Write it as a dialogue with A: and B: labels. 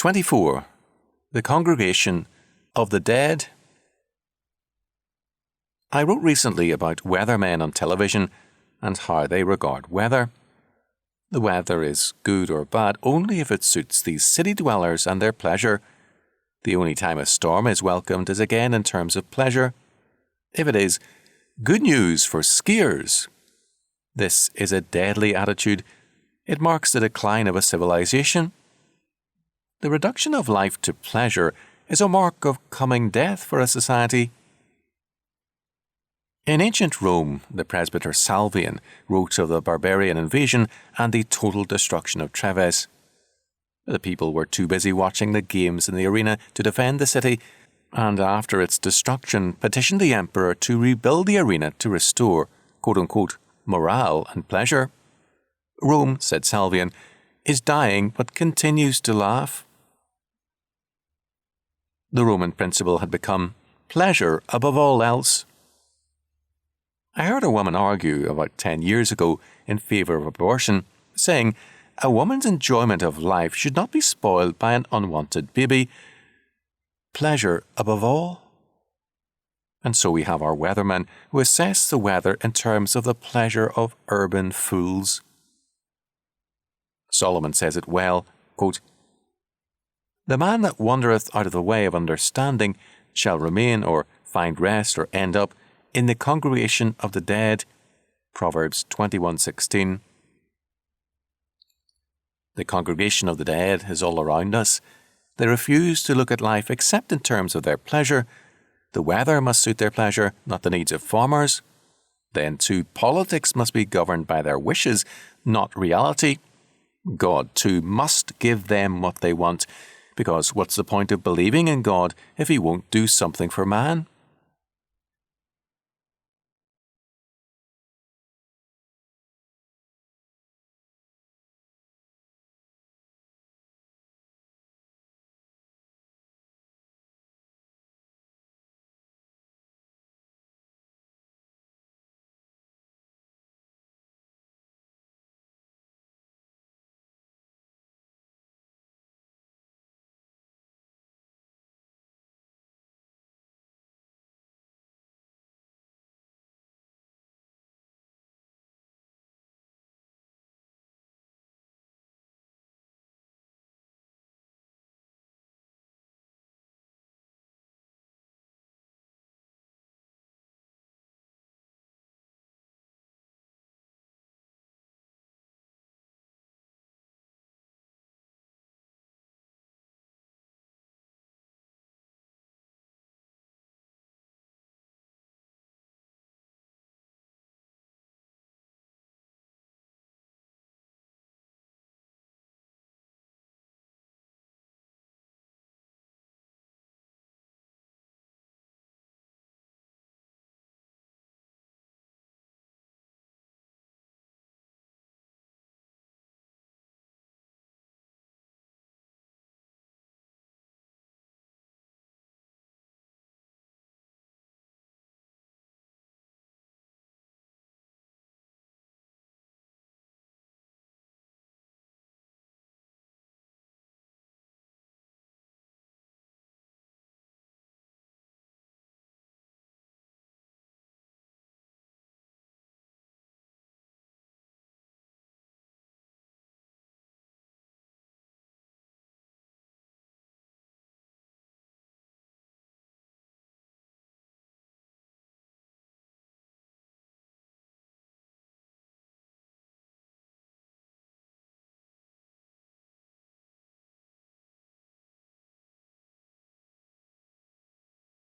A: 24. The Congregation of the Dead. I wrote recently about weathermen on television and how they regard weather. The weather is good or bad only if it suits these city dwellers and their pleasure. The only time a storm is welcomed is again in terms of pleasure. If it is good news for skiers, this is a deadly attitude. It marks the decline of a civilization. The reduction of life to pleasure is a mark of coming death for a society. In ancient Rome, the presbyter Salvian wrote of the barbarian invasion and the total destruction of Treves. The people were too busy watching the games in the arena to defend the city, and after its destruction petitioned the emperor to rebuild the arena to restore, quote-unquote, morale and pleasure. Rome, said Salvian, is dying but continues to laugh. The Roman principle had become pleasure above all else. I heard a woman argue about 10 years ago in favour of abortion, saying a woman's enjoyment of life should not be spoiled by an unwanted baby. Pleasure above all. And so we have our weathermen who assess the weather in terms of the pleasure of urban fools. Solomon says it well, quote, "The man that wandereth out of the way of understanding shall remain or find rest or end up in the congregation of the dead." Proverbs 21:16. The congregation of the dead is all around us. They refuse to look at life except in terms of their pleasure. The weather must suit their pleasure, not the needs of farmers. Then, too, politics must be governed by their wishes, not reality. God, too, must give them what they want, because what's the point of believing in God if He won't do something for man?